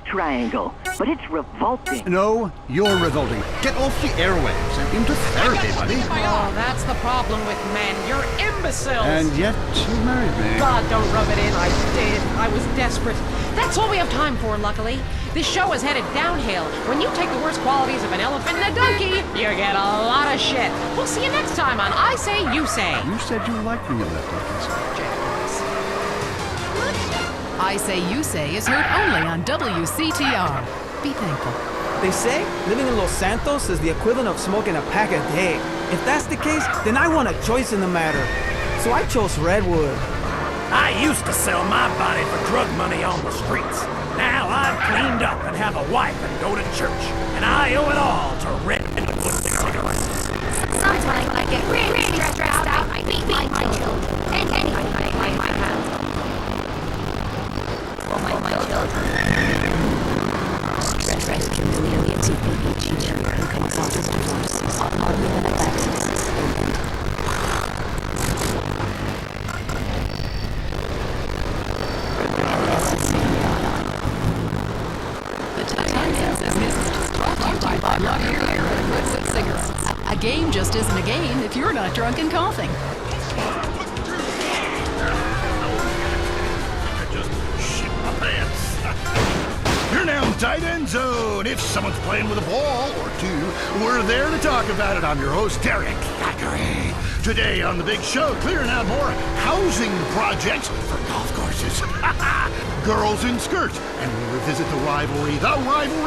Triangle, but it's revolting. No, you're revolting. Get off the airwaves and into therapy, buddy. Oh, that's the problem with men. You're imbeciles. And yet you married me. God, don't rub it in. I did. I was desperate. That's all we have time for, luckily. This show is headed downhill. When you take the worst qualities of an elephant and a donkey, you get a lot of shit. We'll see you next time on I Say, You Say. You said you liked me, you left I Say You Say is heard only on WCTR. Be thankful. They say living in Los Santos is the equivalent of smoking a pack a day. If that's the case, then I want a choice in the matter. So I chose Redwood. I used to sell my body for drug money on the streets. Now I've cleaned up and have a wife and go to church. And I owe it all to Redwood cigarettes. Sometimes I get really stressed out. I beat my children. And anyway, my house. For my children. Stress can really get to each other who can cause divorces on more than a basis. A game just isn't a game if you're not drunk and coughing. Just shit my pants. You're now in tight end zone. If someone's playing with a ball or two, we're there to talk about it. I'm your host, Derek Thackeray. Today on the big show, clearing out more housing projects for golf courses. Girls in skirts, and we revisit the rivalry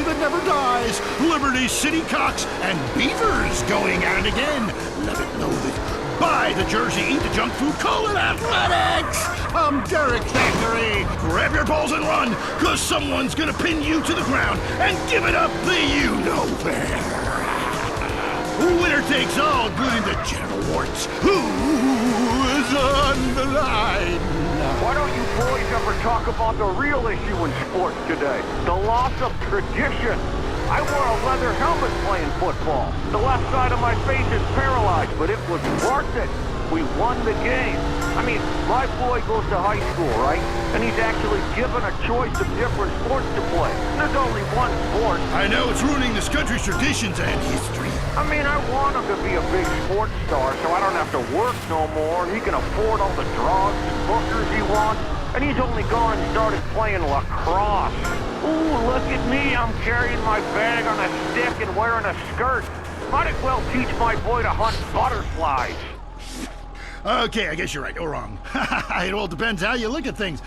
that never dies. Liberty City Cocks and Beavers going at it again. Love it, loathe it. Buy the jersey, eat the junk food, call it athletics. I'm Derek Thackeray. Grab your balls and run, cause someone's gonna pin you to the ground and give it up the you-know-where. Winner takes all, good into genital warts. Who is on the line? Why don't you boys ever talk about the real issue in sports today? The loss of tradition. I wore a leather helmet playing football. The left side of my face is paralyzed, but it was worth it. We won the game. I mean, my boy goes to high school, right? And he's actually given a choice of different sports to play. There's only one sport. I know it's ruining this country's traditions and history. I mean, I want him to be a big sports star so I don't have to work no more and he can afford all the drugs and hookers he wants. And he's only gone and started playing lacrosse. Ooh, look at me. I'm carrying my bag on a stick and wearing a skirt. Might as well teach my boy to hunt butterflies. Okay, I guess you're right or wrong. It all depends how you look at things.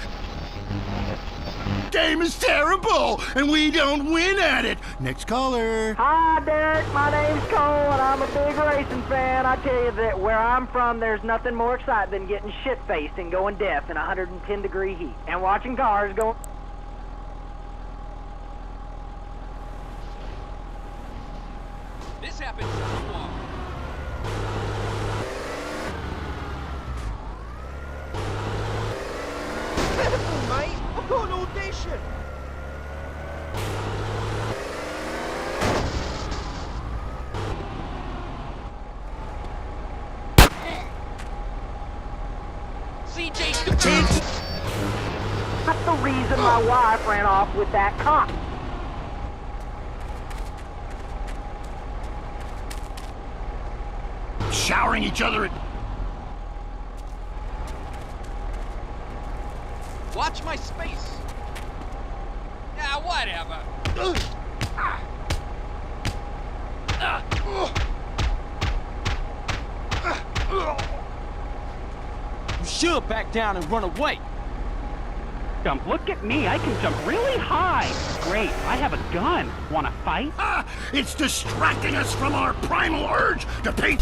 Game is terrible, and we don't win at it. Next caller. Hi, Derek. My name's Cole, and I'm a big racing fan. I tell you that where I'm from, there's nothing more exciting than getting shit-faced and going deaf in 110-degree heat and watching cars go. This happens so often. Mate, I've got an audition. That's the reason my wife ran off with that cop. Showering each other at... Watch my space. Yeah, whatever. You should back down and run away. Jump, look at me. I can jump really high. Great, I have a gun. Wanna fight? It's distracting us from our primal urge to paint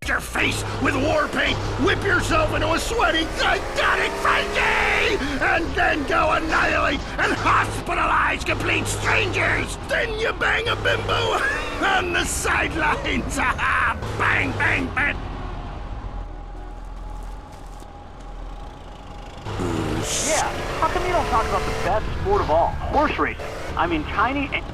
your face with war paint, whip yourself into a sweaty, psychotic frenzy, and then go annihilate and hospitalize complete strangers. Then you bang a bimbo on the sidelines. Bang, bang, bang. Yeah, how come you don't talk about the best sport of all, horse racing? I mean, tiny and...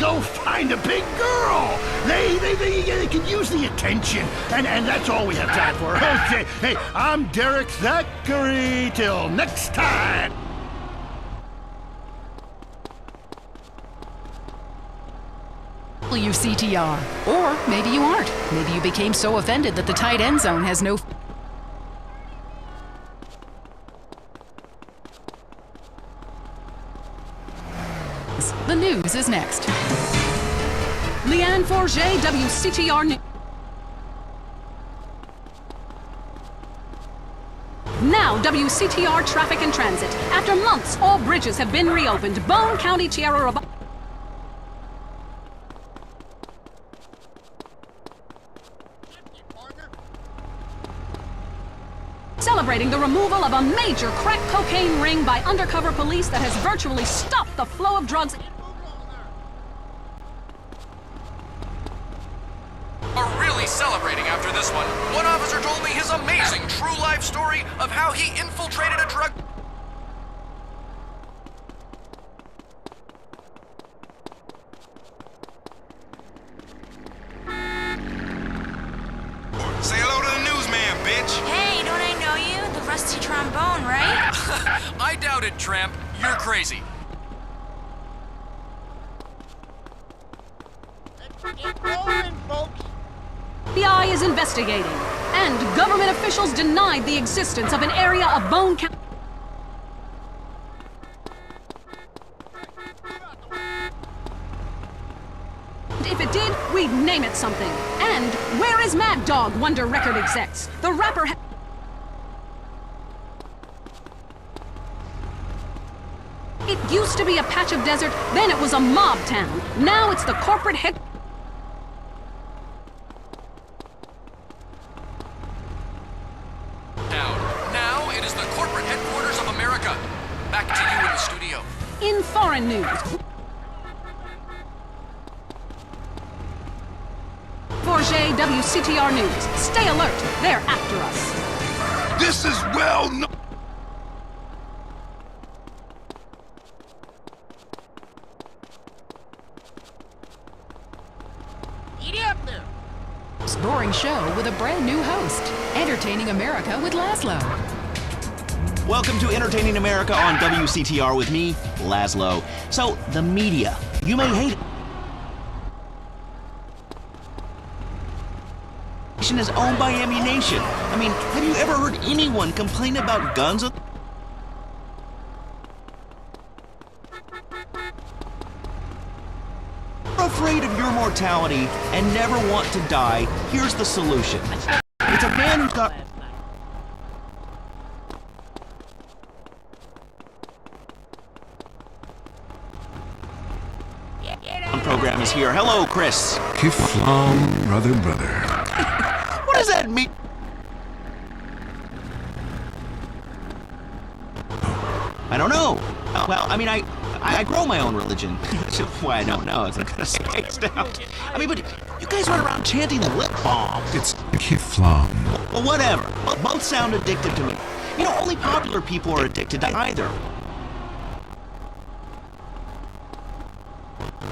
go find a big girl. They can use the attention, and that's all we have time for. Okay, hey, I'm Derek Thackeray. Till next time. WCTR. Or maybe you aren't. Maybe you became so offended that the tight end zone has no... The news is next. Leanne Forget, WCTR News. Now, WCTR Traffic and Transit. After months, all bridges have been reopened. Bone County, Tierra... Celebrating the removal of a major crack cocaine ring by undercover police that has virtually stopped the flow of drugs. Are really celebrating after this one. One officer told me his amazing true life story of how he infiltrated a drug... Say hello to the newsman, bitch! Hey, don't I know you? The rusty trombone, right? I doubt it, tramp. You're crazy. Get rolling, folks. The FBI is investigating, and government officials denied the existence of an area of Bone County. If it did, we'd name it something. And where is Mad Dog, wonder record execs? The rapper It used to be a patch of desert, then it was a mob town. Now it's the corporate head... Now it is the corporate headquarters of America. Back to you in the studio. In foreign news... Forget, WCTR News. Stay alert. They're after us. This is well known. Get up there. Boring show with a brand new host. Entertaining America with Laszlo. Welcome to Entertaining America on WCTR with me, Laszlo. So, the media. You may hate it. Is owned by ammunition. I mean, have you ever heard anyone complain about guns? Afraid of your mortality and never want to die, here's the solution. It's a man who's got... Program is here. Hello, Chris. Kiflam, brother. What does that mean? I don't know. Well, I mean, I grow my own religion. Why I don't know. It's kind of spaced out. I mean, but you guys run around chanting the lip balm. It's Kiflam. Well, whatever. Both sound addictive to me. You know, only popular people are addicted to either.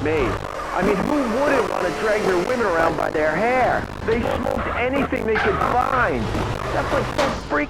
Me. I mean, who wouldn't want to drag their women around by their hair? They smoked anything they could find. That's like some freak.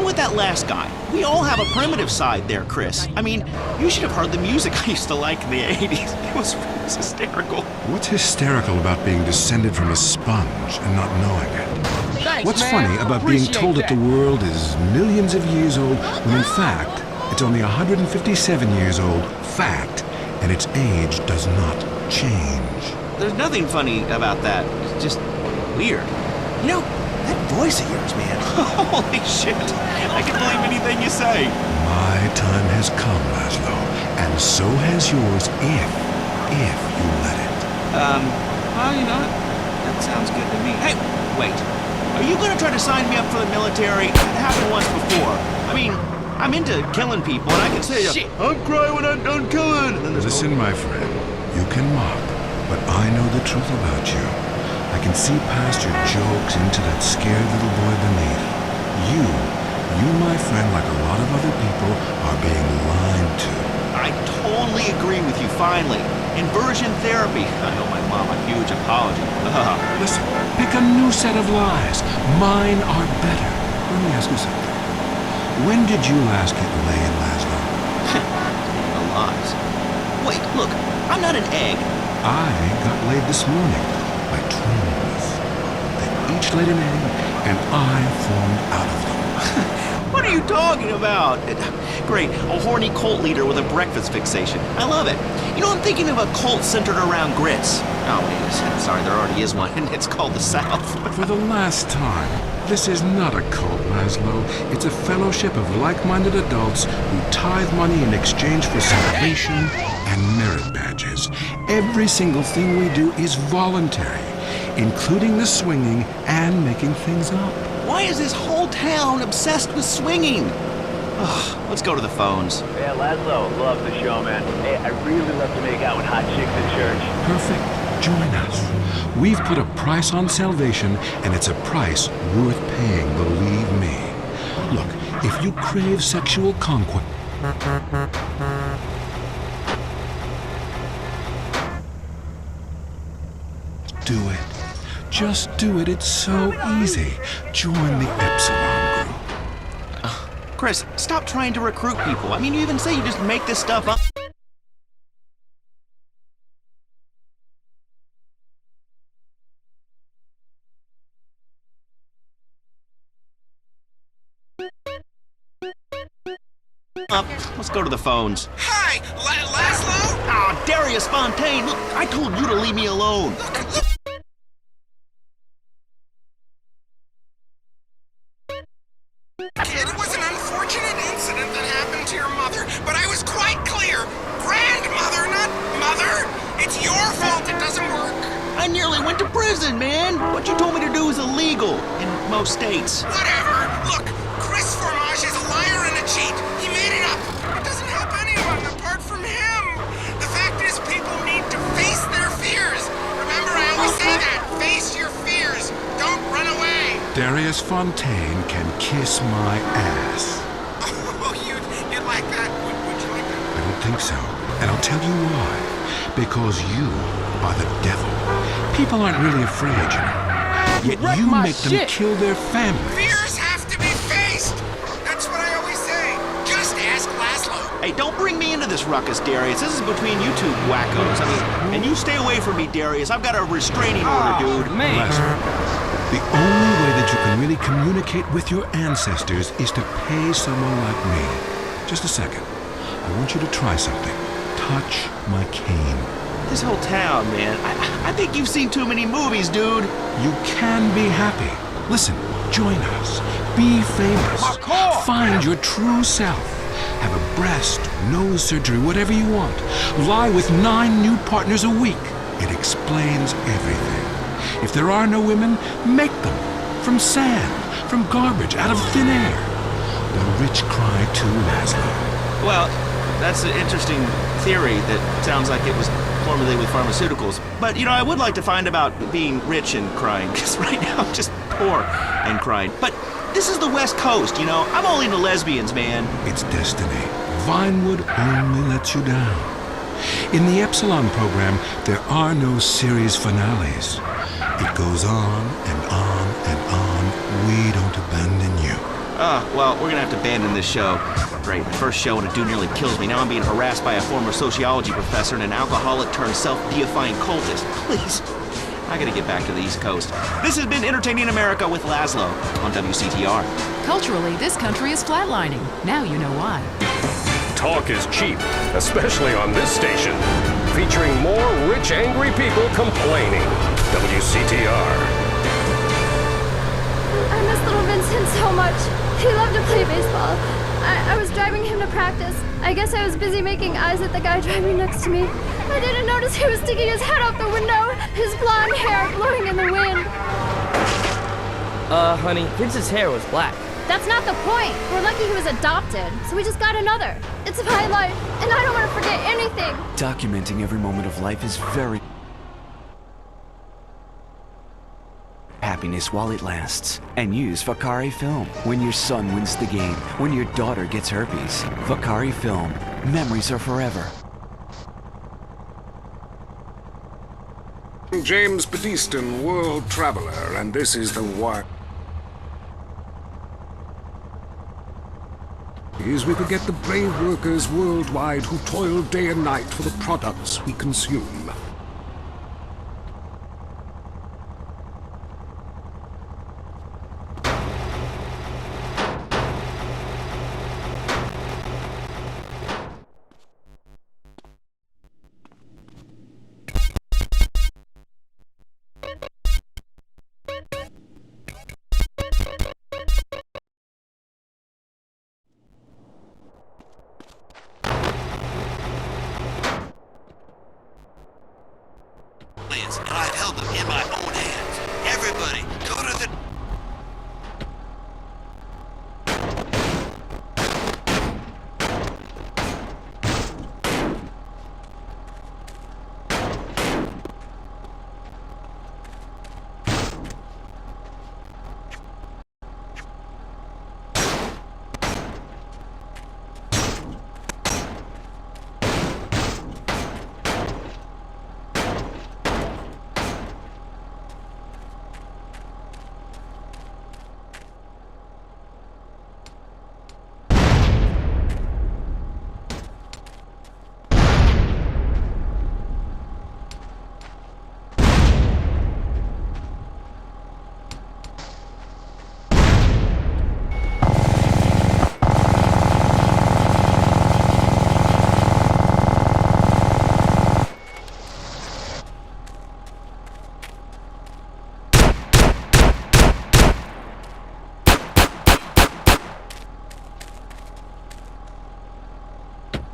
With that last guy, we all have a primitive side there, Chris. I mean, you should have heard the music I used to like in the 80s. It was hysterical. What's hysterical about being descended from a sponge and not knowing it? Thanks, What's man. funny about being told that the world is millions of years old when in fact it's only 157 years old, fact, and its age does not change? There's nothing funny about that. It's just weird. You know, that voice of yours, man. Holy shit. I can believe anything you say. My time has come, Laszlo, and so has yours if you let it. Well, you know, that sounds good to me. Hey, wait. Are you gonna try to sign me up for the military? It happened once before. I mean, I'm into killing people, and I can say, I'm crying when I'm done killing. And then Listen, my friend, you can mock, but I know the truth about you. I can see past your jokes into that scared little boy beneath. You, my friend, like a lot of other people, are being lied to. I totally agree with you, finally. Inversion therapy. I owe my mom a huge apology. Listen, pick a new set of lies. Mine are better. Let me ask you something. When did you last get laid, Laszlo? The lies. Wait, look, I'm not an egg. I got laid this morning by twins. They each laid an egg, and I formed out of them. What are you talking about? Great, a horny cult leader with a breakfast fixation. I love it. You know, I'm thinking of a cult centered around grits. Oh, wait, sorry, there already is one, and it's called the South. For the last time, this is not a cult, Laszlo. It's a fellowship of like-minded adults who tithe money in exchange for salvation and merit badges. Every single thing we do is voluntary, including the swinging and making things up. Why is this whole town obsessed with swinging? Ugh, let's go to the phones. Yeah, Laszlo, love the show, man. Hey, I really love to make out with hot chicks in church. Perfect. Join us. We've put a price on salvation, and it's a price worth paying, believe me. Look, if you crave sexual conquest... Do it. Just do it. It's so easy. Join the Epsilon group. Chris, stop trying to recruit people. I mean, you even say you just make this stuff up. Let's go to the phones. Hi, Laszlo? Ah, Darius Fontaine. Look, I told you to leave me alone. It was an unfortunate incident that happened to your mother, but I was quite clear. Grandmother, not mother. It's your fault it doesn't work. I nearly went to prison, man. What you told me to do is illegal in most states. Whatever. Look, Chris Formage is a liar and a cheat. He made it up. It doesn't help anyone apart from him. The fact is, people need to face their fears. Remember, I always say that. Face your fears. Don't run away. Darius Fontaine can kiss my ass. Oh, you'd like that? Would you like that? I don't think so. And I'll tell you why. Because you are the devil. People aren't really afraid, you know. Yet you make them kill their family. Fears have to be faced. That's what I always say. Just ask Laszlo. Hey, don't bring me into this ruckus, Darius. This is between you two wackos. I mean, and you stay away from me, Darius. I've got a restraining order, dude. The only way that you can really communicate with your ancestors is to pay someone like me. Just a second. I want you to try something. Touch my cane. This whole town, man. I think you've seen too many movies, dude. You can be happy. Listen, join us. Be famous. Find your true self. Have a breast, nose surgery, whatever you want. Lie with 9 new partners a week. It explains everything. If there are no women, make them. From sand, from garbage, out of thin air. The rich cry too, Laszlo. Well, that's an interesting theory that sounds like it was formulated with pharmaceuticals. But, you know, I would like to find about being rich and crying, because right now I'm just poor and crying. But this is the West Coast, you know? I'm all into lesbians, man. It's destiny. Vinewood only lets you down. In the Epsilon program, there are no series finales. It goes on and on and on. We don't abandon you. Well, we're gonna have to abandon this show. Great, first show and a dude nearly kills me. Now I'm being harassed by a former sociology professor and an alcoholic turned self-deifying cultist. Please, I gotta get back to the East Coast. This has been Entertaining America with Laszlo on WCTR. Culturally, this country is flatlining. Now you know why. Talk is cheap, especially on this station. Featuring more rich, angry people complaining. WCTR. I miss little Vincent so much. He loved to play baseball. I was driving him to practice. I guess I was busy making eyes at the guy driving next to me. I didn't notice he was sticking his head out the window, his blonde hair blowing in the wind. Honey, Vince's hair was black. That's not the point. We're lucky he was adopted, so we just got another. It's my life, and I don't want to forget anything. Documenting every moment of life is very... happiness while it lasts. And use Vakari Film. When your son wins the game, when your daughter gets herpes. Vakari Film. Memories are forever. James Badiston, world traveler, and this is the wire. We forget the brave workers worldwide who toil day and night for the products we consume. And I've held them in my own hands. Everybody, go to the...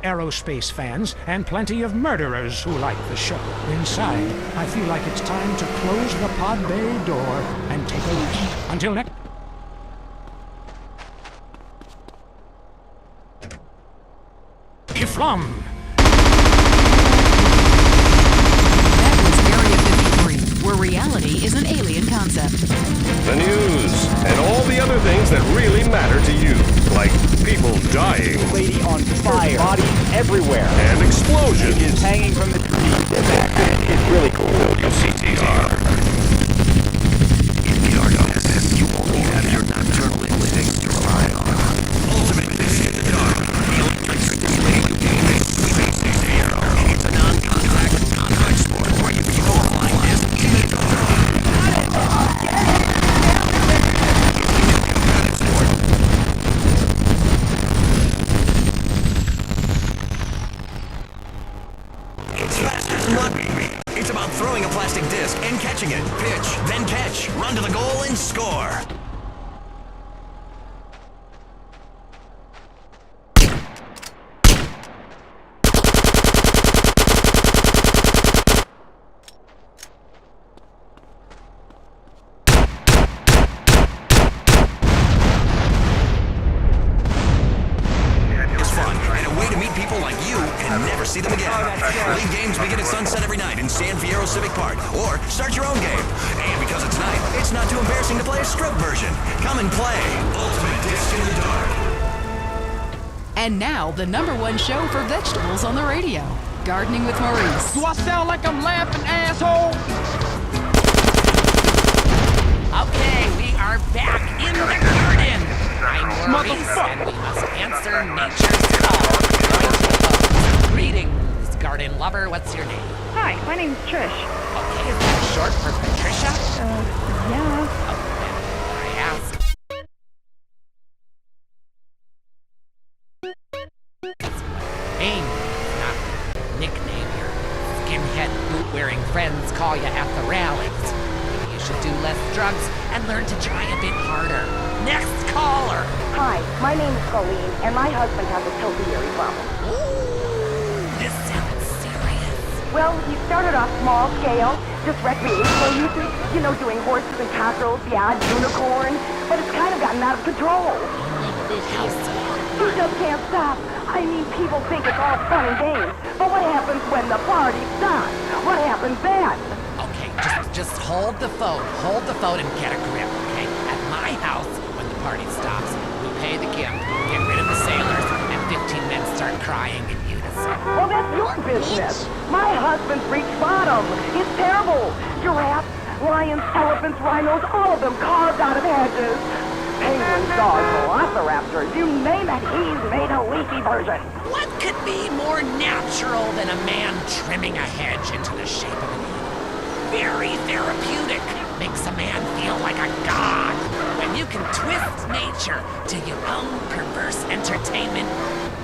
Aerospace fans, and plenty of murderers who like the show. Inside, I feel like it's time to close the pod bay door and take a rest. Until next... Iflam! Where reality is an alien concept. The news, and all the other things that really matter to you, like people dying. Lady on fire. Bodies everywhere. And explosions. Is hanging from the tree. This accident is really cool. WCTR. In the darkness, you only have your nocturnal instincts to rely on. Ultimate vision in the dark. The electric stimulating you gain a space arrow. It's a non-contact, non-fight sport where you keep on flying this in the dark. It's faster than rugby. It's about throwing a plastic disc and catching it. Pitch, then catch, run to the goal and score. See them again. League games begin at sunset every night in San Fierro Civic Park. Or start your own game. And because it's night, it's not too embarrassing to play a strip version. Come and play Ultimate Disc in the Dark. And now, the #1 show for vegetables on the radio. Gardening with Maurice. Do I sound like I'm laughing, asshole? Okay, we are back in the garden. I'm Maurice, and we must answer nature's call. Greetings, garden lover. What's your name? Hi, my name's Trish. Okay, is that short for Patricia? Yeah. Oh, then I asked. It's my name, not nickname. Your skinhead boot-wearing friends call you at the rallies. Maybe you should do less drugs and learn to try a bit harder. Next caller. Hi, my name is Colleen, and my husband has a topiary problem. Ooh, this sounds serious. Well, he started off small scale, just recreational uses, you know, doing horses and cockerels, yeah, unicorn, but it's kind of gotten out of control. He just can't stop. I mean, people think it's all fun and games, but what happens when the party stops? What happens then? Okay, just hold the phone and get a grip, okay? At my house, when the party stops, we pay the gift, get rid of the sailors, and 15 men start crying in unison. Well, that's your business. My husband's reached bottom. It's terrible. Giraffes, lions, elephants, rhinos, all of them carved out of hedges. Penguins, dogs, velociraptors, you name it, he's made a leafy version. What could be more natural than a man trimming a hedge into the shape of an eagle? Very therapeutic. Makes a man feel like a god. When you can twist nature to your own perverse entertainment,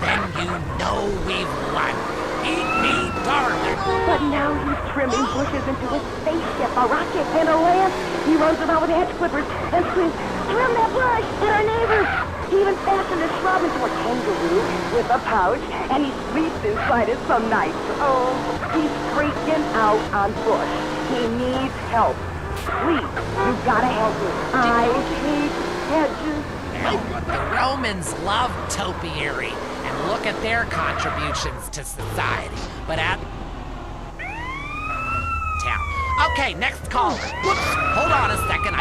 then you know we've won. Eat me, darling. But now he's trimming bushes into a spaceship, a rocket, and a lance. He runs around with hedge clippers and screams, "Trim that brush! Hit our neighbors!" He even fashioned a shrub into a kangaroo with a pouch, and he sleeps inside it some nights. Oh, he's freaking out on Bush. He needs help. Please, you've got to help me. I hate hedges. The Romans loved topiary, and look at their contributions to society. But at town. Okay, next caller. Whoops, hold on a second.